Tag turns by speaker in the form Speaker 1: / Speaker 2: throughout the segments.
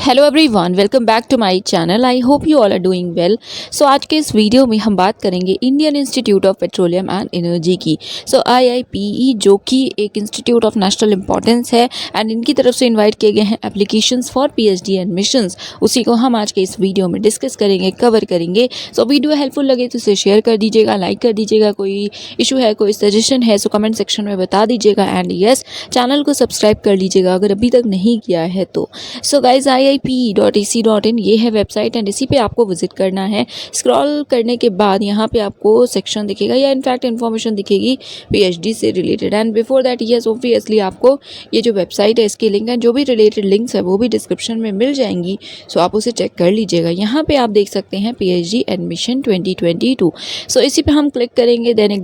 Speaker 1: Hello everyone, welcome back to my channel. I hope you all are doing well. So आज के इस video में हम बात करेंगे Indian institute of petroleum and energy की। IIPE जो कि एक इंस्टीट्यूट ऑफ नेशनल इंपॉर्टेंस है एंड इनकी तरफ से इनवाइट किए गए हैं एप्लीकेशंस फॉर PhD एडमिशंस। उसी को हम आज के इस वीडियो में डिस्कस करेंगे, कवर करेंगे। सो वीडियो हेल्पफुल लगे तो इसे शेयर कर दीजिएगा, लाइक कर दीजिएगा। कोई इशू है, कोई सजेशन है सो कमेंट सेक्शन में बता दीजिएगा एंड यस, चैनल को सब्सक्राइब कर लीजिएगा अगर अभी तक नहीं किया है तो। सो गाइज IIPE.ac.in ये है वेबसाइट एंड इसी पे आपको विजिट करना है। स्क्रॉल करने के बाद यहाँ पे आपको सेक्शन दिखेगा या इनफैक्ट इन्फॉर्मेशन दिखेगी PhD से related and before that yes obviously आपको ये जो वेबसाइट है इसकी लिंक है, जो भी रिलेटेड लिंक्स है वो भी डिस्क्रिप्शन में मिल जाएंगी। सो आप उसे चेक कर लीजिएगा। यहाँ पे आप देख सकते हैं PhD एडमिशन 2022। सो इसी पे हम क्लिक करेंगे, देन एक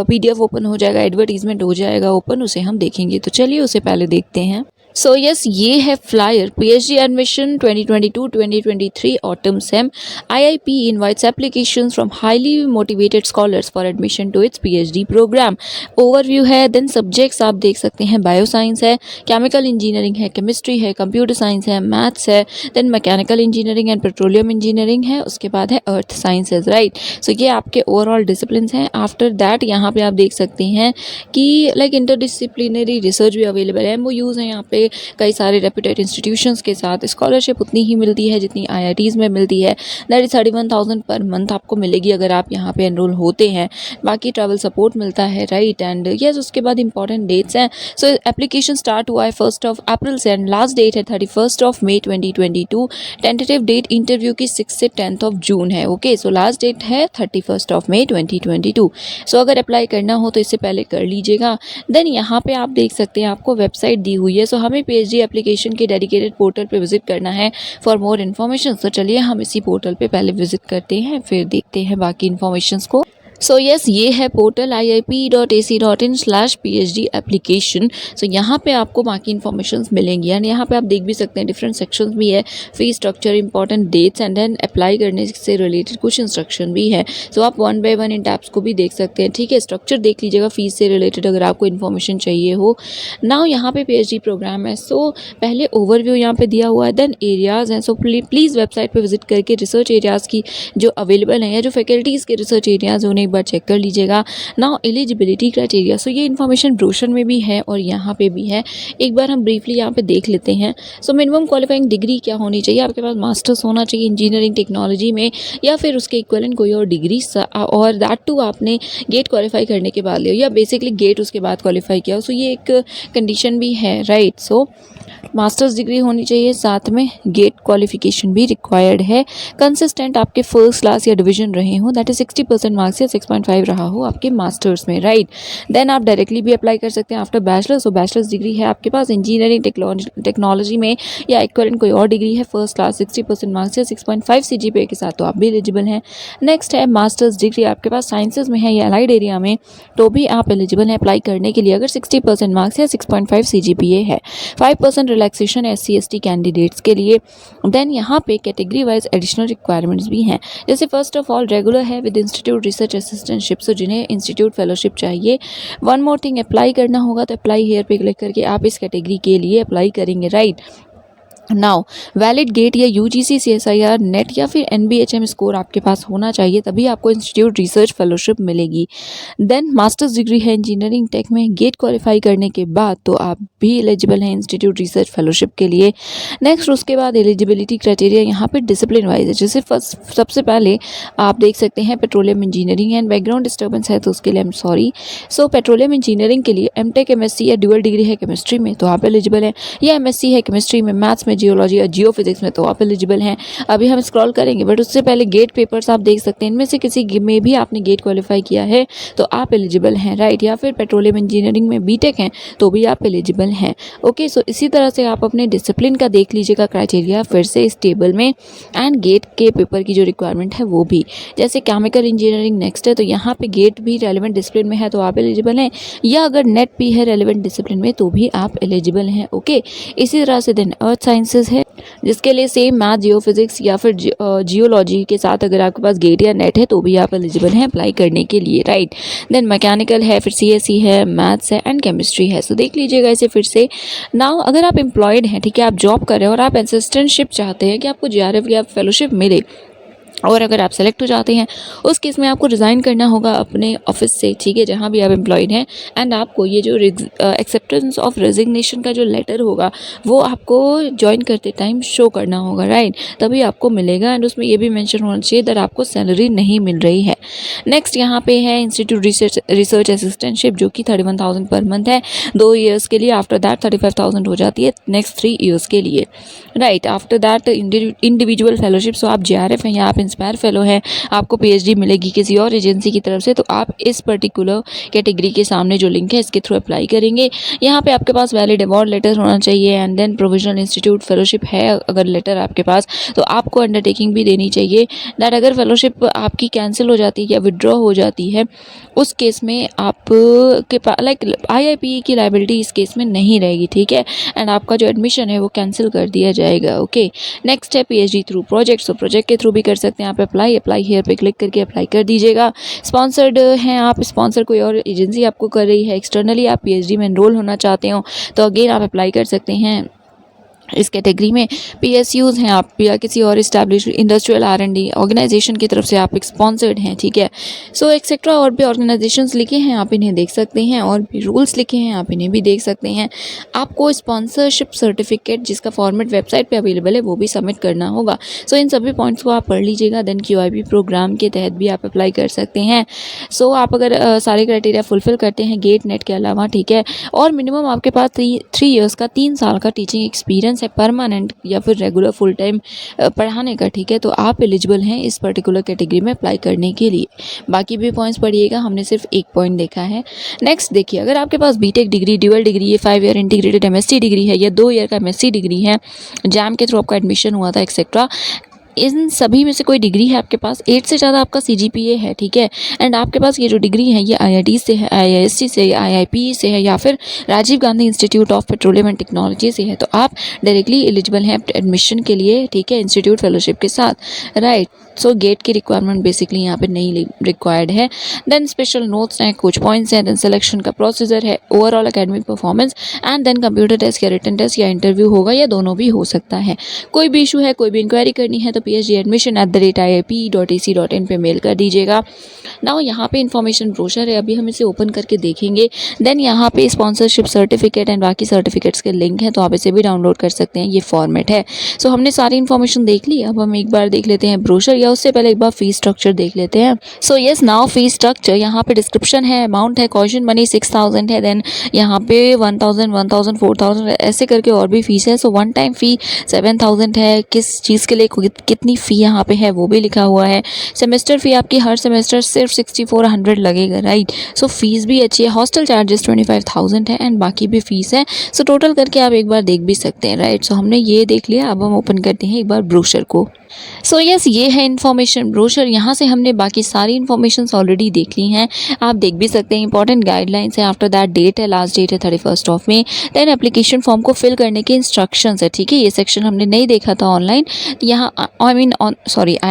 Speaker 1: PDF ओपन हो जाएगा, एडवर्टीजमेंट हो जाएगा ओपन, उसे हम देखेंगे। तो चलिए उसे पहले देखते हैं। सो यस, ये है flyer PhD admission 2022-2023 autumn same. IIPE invites applications from highly motivated scholars for admission to its PhD program। Overview है, देन सब्जेक्ट्स आप देख सकते हैं, बायोसाइंस है, केमिकल इंजीनियरिंग है, केमिस्ट्री है, कंप्यूटर साइंस है, मैथ्स है, then mechanical engineering and petroleum engineering है, उसके बाद है अर्थ साइंसेज, राइट। सो ये आपके ओवरऑल डिसिप्लिन हैं। आफ्टर दैट यहाँ पे आप देख सकते हैं कि लाइक इंटरडिसिप्लिनरी रिसर्च भी अवेलेबल है, MOUs हैं यहाँ पे कई सारे रेप्यूटेड इंस्टीट्यूशंस के साथ। स्कॉलरशिप उतनी ही मिलती है जितनी IITs में मिलती है, दैट इज 31,000 पर मंथ आपको मिलेगी अगर आप यहाँ पे एनरोल होते हैं। बाकी ट्रैवल सपोर्ट मिलता है, राइट। एंड यस, उसके बाद इंपॉर्टेंट डेट्स हैं। सो एप्लीकेशन स्टार्ट हुआ है 1 अप्रैल से एंड लास्ट डेट है 31 मई 2022। टेंटेटिव डेट इंटरव्यू की 6 से 10 जून है। ओके, सो लास्ट डेट है 31 मई 2022। सो अगर अप्लाई करना हो तो इससे पहले कर लीजिएगा। देन यहाँ पे आप देख सकते हैं आपको वेबसाइट दी हुई है। सो हमें PhD एप्लीकेशन के डेडिकेटेड पोर्टल पे विजिट करना है फॉर मोर इन्फॉर्मेशन। तो चलिए हम इसी पोर्टल पे पहले विजिट करते हैं, फिर देखते हैं बाकी इन्फॉर्मेशंस को। सो यस, ये है पोर्टल IIPE.ac.in/PhD एप्लीकेशन। सो यहाँ पे आपको बाकी इन्फॉर्मेशंस मिलेंगी एंड यहाँ पे आप देख भी सकते हैं डिफरेंट सेक्शंस भी है, fee structure, important dates and then apply करने से रिलेटेड कुछ इंस्ट्रक्शन भी है। सो आप 1 बाय 1 इन टैब्स को भी देख सकते हैं, ठीक है। स्ट्रक्चर देख लीजिएगा फीस से रिलेटेड अगर आपको इन्फॉर्मेशन चाहिए हो। नाउ यहाँ पे PhD प्रोग्राम है। सो पहले ओवरव्यू यहाँ पे दिया हुआ है, देन एरियाज़ हैं। सो प्लीज़ वेबसाइट पर विजिट करके रिसर्च एरियाज़ की जो अवेलेबल हैं या जो फैकल्टीज़ के रिसर्च एरियाज़ उन्हें बार चेक कर लीजिएगा। नाउ एलिजिबिलिटी क्राइटेरिया, सो ये इन्फॉर्मेशन ब्रोशर में भी है और यहाँ पे भी है। एक बार हम ब्रीफली यहाँ पे देख लेते हैं। सो मिनिमम क्वालिफाइंग डिग्री क्या होनी चाहिए, आपके पास मास्टर्स होना चाहिए इंजीनियरिंग टेक्नोलॉजी में या फिर उसके इक्विवेलेंट कोई और डिग्री, और दैट टू आपने गेट क्वालिफाई करने के बाद लिया या बेसिकली गेट उसके बाद क्वालिफाई किया। सो ये एक कंडीशन भी है, राइट। सो मास्टर्स डिग्री होनी चाहिए, साथ में गेट क्वालिफिकेशन भी रिक्वायर्ड है। कंसिस्टेंट आपके फर्स्ट क्लास या डिवीजन रहे हो, दैट इज 60% मार्क्स या 6.5 रहा हो आपके मास्टर्स में, राइट। देन आप डायरेक्टली भी अप्लाई कर सकते हैं आफ्टर बैचलर्स। तो बैचलर्स डिग्री है आपके पास इंजीनियरिंग टेक्नोलॉजी में या इक्विवेलेंट कोई और डिग्री है, फर्स्ट क्लास 60% मार्क्स या 6.5 CGPA के साथ, तो आप भी एलिजिबल हैं। नेक्स्ट है मास्टर्स डिग्री आपके पास साइंसेज में है या अलाइड एरिया में, तो भी आप एलिजिबल हैं अप्लाई करने के लिए अगर 60% मार्क्स या 6.5 CGPA है। 5% रिलैक्सेशन SC/ST कैंडिडेट्स के लिए। देन यहाँ पे कैटेगरी वाइज एडिशनल रिक्वायरमेंट्स भी हैं, जैसे फर्स्ट ऑफ ऑल रेगुलर है विद इंस्टीट्यूट रिसर्च असिस्टेंटशिप, सो जिन्हें इंस्टीट्यूट फेलोशिप चाहिए। वन मोर थिंग, अप्लाई करना होगा तो अप्लाई हेयर पे क्लिक करके आप इस कैटेगरी के लिए अप्लाई करेंगे, राइट। नाउ वैलिड गेट या UGC CSIR नेट या फिर NBHM स्कोर आपके पास होना चाहिए, तभी आपको इंस्टीट्यूट रिसर्च फेलोशिप मिलेगी। देन मास्टर्स डिग्री है इंजीनियरिंग टेक में, गेट क्वालिफाई करने के बाद तो आप भी एलिजिबल हैं इंस्टीट्यूट रिसर्च फेलोशिप के लिए। नेक्स्ट उसके बाद एलिजिबिलिटी क्राइटेरिया यहाँ पे डिसिप्लिन वाइज है, जैसे फर्स्ट सबसे पहले आप देख सकते हैं petroleum engineering and background disturbance है तो उसके लिए I'm sorry. So petroleum engineering के लिए MTech MSc या ड्यूअल डिग्री है केमिस्ट्री में तो आप एलिजिबल हैं, या MSc है केमिस्ट्री में, मैथ्स में, जियोलॉजी या जियोफिजिक्स में तो आप एलिजिबल हैं। अभी हम स्क्रॉल करेंगे बट उससे पहले गेट पेपर्स आप देख सकते हैं, इनमें से किसी में भी आपने गेट क्वालिफाई किया है तो आप एलिजिबल हैं, राइट। या फिर पेट्रोलियम इंजीनियरिंग में BTech हैं तो भी आप एलिजिबल हैं। ओके, सो इसी तरह से आप अपने डिसिप्लिन का देख लीजिएगा क्राइटेरिया फिर से इस टेबल में, एंड गेट के पेपर की जो रिक्वायरमेंट है वो भी। जैसे केमिकल इंजीनियरिंग नेक्स्ट है तो यहाँ पे गेट भी रेलिवेंट डिसिप्लिन में है तो आप एलिजिबल हैं, या अगर नेट भी है रेलिवेंट डिसिप्लिन में तो भी आप एलिजिबल हैं। ओके, इसी तरह से देन अर्थ साइंस साइंसेज है जिसके लिए सेम मैथ, जियो फिजिक्स या फिर जियोलॉजी के साथ अगर आपके पास गेट या नेट है तो भी आप एलिजिबल हैं अप्लाई करने के लिए, राइट। देन मैकेनिकल है, फिर सीएससी है, मैथ्स है एंड केमिस्ट्री है। सो देख लीजिएगा इसे फिर से। नाउ अगर आप एम्प्लॉयड हैं, ठीक है, आप जॉब कर रहे हैं और आप असिस्टेंटशिप चाहते हैं कि आपको जीआरएफ या फेलोशिप मिले, और अगर आप सेलेक्ट हो जाते हैं उस केस में आपको रिज़ाइन करना होगा अपने ऑफिस से, ठीक है, जहाँ भी आप एम्प्लॉयड हैं। एंड आपको ये जो एक्सेप्टेंस ऑफ रेजिग्नेशन का जो लेटर होगा वो आपको ज्वाइन करते टाइम शो करना होगा, राइट, तभी आपको मिलेगा। एंड उसमें ये भी मेंशन होना चाहिए दैट आपको सैलरी नहीं मिल रही है। नेक्स्ट यहाँ पे है इंस्टीट्यूट रिसर्च असिस्टेंटशिप जो कि 31,000 पर मंथ है 2 ईयर्स के लिए। आफ्टर दैट 35,000 हो जाती है नेक्स्ट 3 ईयर्स के लिए, right. After that individual fellowship, so आप जेआरएफ हैं या आप इंस्पायर फेलो है, आपको पीएचडी मिलेगी किसी और एजेंसी की तरफ से, तो आप इस पर्टिकुलर कैटेगरी के सामने जो लिंक है इसके थ्रू अप्लाई करेंगे। यहाँ पे आपके पास वैलिड अवार्ड लेटर होना चाहिए and then provisional institute fellowship है अगर लेटर आपके पास, तो आपको अंडरटेकिंग भी देनी चाहिए दैट अगर फेलोशिप आपकी कैंसिल हो जाती है या विड्रॉ हो जाती है उस केस में आप के पास लाइक IIPE की लाइबिलिटी इस केस में नहीं रहेगी, ठीक है, एंड आपका जो एडमिशन है वो कैंसिल कर दिया जाएगा, ओके। नेक्स्ट है PhD through project, so project के थ्रू भी कर सकते हैं आप अप्लाई हियर पे क्लिक करके अप्लाई कर दीजिएगा। स्पॉन्सर्ड हैं आप, स्पॉन्सर कोई और एजेंसी आपको कर रही है, एक्सटर्नली आप पीएचडी में एनरोल होना चाहते हो तो अगेन आप अप्लाई कर सकते हैं इस कैटेगरी में। PSUs हैं आप या किसी और इस्टेब्लिश इंडस्ट्रियल R&D ऑर्गेनाइजेशन की तरफ से आप एक स्पॉन्सर्ड हैं, ठीक है। सो एक्सेट्रा और भी ऑर्गेनाइजेशंस लिखे हैं, आप इन्हें देख सकते हैं, और भी रूल्स लिखे हैं, आप इन्हें भी देख सकते हैं। आपको स्पॉन्सरशिप सर्टिफिकेट जिसका फॉर्मेट वेबसाइट पे अवेलेबल है वो भी सबमिट करना होगा। सो इन सभी पॉइंट्स को आप पढ़ लीजिएगा। देन QIP प्रोग्राम के तहत भी आप अप्लाई कर सकते हैं। सो आप अगर सारे क्राइटेरिया फुलफिल करते हैं गेट नेट के अलावा, ठीक है, और मिनिमम आपके पास 3 ईयर्स का 3 साल का टीचिंग एक्सपीरियंस है परमानेंट या फिर रेगुलर फुल टाइम पढ़ाने का, ठीक है, तो आप एलिजिबल हैं इस पर्टिकुलर कैटेगरी में अप्लाई करने के लिए। बाकी भी पॉइंट्स पढ़िएगा, हमने सिर्फ एक पॉइंट देखा है। नेक्स्ट देखिए, अगर आपके पास B Tech degree, dual degree, 5 year integrated MSc degree है या 2 ईयर का MSc डिग्री है, जैम के थ्रू आपका एडमिशन हुआ था एक्सेट्रा, इन सभी में से कोई डिग्री है आपके पास, 8 से ज़्यादा आपका CGPA है, ठीक है, एंड आपके पास ये जो डिग्री है ये IIT से है, IISc से, IIPE से है या फिर Rajiv Gandhi institute of petroleum and technology से है, तो आप डायरेक्टली एलिजिबल हैं एडमिशन के लिए, ठीक है, इंस्टीट्यूट फेलोशिप के साथ, राइट। सो गेट की रिक्वायरमेंट बेसिकली यहाँ पे नहीं रिक्वायर्ड है। देन स्पेशल नोट्स हैं, कुछ पॉइंट्स हैं, देन सिलेक्शन का प्रोसीजर है, overall academic performance and then computer test या रिटन टेस्ट या इंटरव्यू होगा या दोनों भी हो सकता है। कोई भी इशू है, कोई भी इंक्वायरी करनी है तो phgadmission@iip.ac.in पे मेल कर दीजिएगा। नाउ यहाँ पे इन्फॉर्मेशन ब्रोशर है, अभी हम इसे ओपन करके देखेंगे। देन यहाँ पे स्पॉन्सरशिप सर्टिफिकेट एंड बाकी सर्टिफिकेट्स के लिंक हैं, तो आप इसे भी डाउनलोड कर सकते हैं, ये फॉर्मेट है। सो हमने सारी इन्फॉर्मेशन देख ली, अब हम एक बार देख लेते हैं ब्रोशर, या उससे पहले एक बार फीस स्ट्रक्चर देख लेते हैं। So yes, now fees structure, यहाँ पे डिस्क्रिप्शन है, अमाउंट है, कॉशन मनी 6,000 है, देन यहाँ पे 1,000, 1,000, 4,000 ऐसे करके और भी फीस है। सो वन टाइम फ़ी 7,000 है, किस चीज़ के लिए कितनी फ़ी यहाँ पे है वो भी लिखा हुआ है। सेमेस्टर फ़ी आपकी हर सेमेस्टर सिर्फ 6,400 लगेगा, राइट। सो फीस भी अच्छी है। हॉस्टल चार्जेस 25,000 है एंड बाकी भी फीस है। सो टोटल करके आप एक बार देख भी सकते हैं, राइट। सो हमने ये देख लिया, अब हम ओपन करते हैं एक बार ब्रोशर को। सो यस, ये है इन्फॉर्मेशन ब्रोशर। यहाँ से हमने बाकी सारी इन्फॉर्मेशन ऑलरेडी देख ली हैं, आप देख भी सकते हैं। इंपॉर्टेंट गाइडलाइंस है, आफ्टर दैट डेट है, लास्ट डेट है 31 मई। देन एप्लीकेशन फॉर्म को फिल करने के इंस्ट्रक्शंस है, ठीक है। ये सेक्शन हमने नहीं देखा था ऑनलाइन, यहाँ आई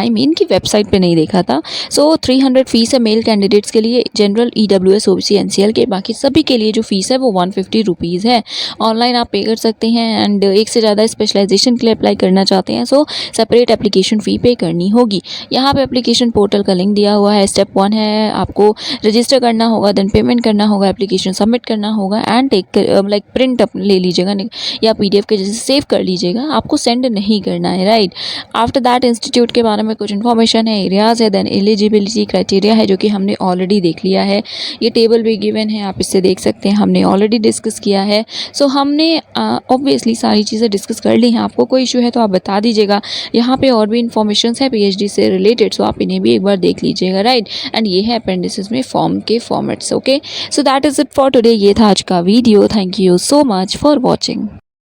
Speaker 1: मीन कि वेबसाइट पे नहीं देखा था। सो 300 फीस है मेल कैंडिडेट्स के लिए, जनरल EWS OBC NCL के, बाकी सभी के लिए जो फीस है वो 150 रुपीज़ है। ऑनलाइन आप पे कर सकते हैं एंड एक से ज़्यादा स्पेशलाइजेशन के लिए अप्लाई करना चाहते हैं सो सेपरेट एप्लीकेशन फ़ी पे करनी होगी। यहाँ पे एप्लीकेशन पोर्टल का लिंक दिया हुआ है। स्टेप 1 है, आपको रजिस्टर करना होगा, देन पेमेंट करना होगा, एप्लीकेशन सबमिट करना होगा एंड टेक लाइक प्रिंट ले लीजिएगा या PDF के जैसे सेव कर लीजिएगा, आपको सेंड नहीं करना है, राइट। आफ्टर दैट इंस्टीट्यूट के बारे में कुछ इन्फॉर्मेशन है, एरियाज़ है, देन एलिजिबिलिटी क्राइटेरिया है जो कि हमने ऑलरेडी देख लिया है। ये टेबल भी गिवन है, आप इससे देख सकते हैं, हमने ऑलरेडी डिस्कस किया है। सो हमने ऑब्वियसली सारी चीज़ें डिस्कस कर ली हैं। आपको कोई इशू है तो आप बता दीजिएगा। यहाँ पे और भी इन्फॉर्मेशन है PhD से रिलेटेड, सो आप इन्हें भी एक बार देख लीजिएगा, राइट। एंड ये है अपेंडिसेस में फॉर्म के formats, okay. So that is it for today. ये था आज का video. Thank you so much for watching.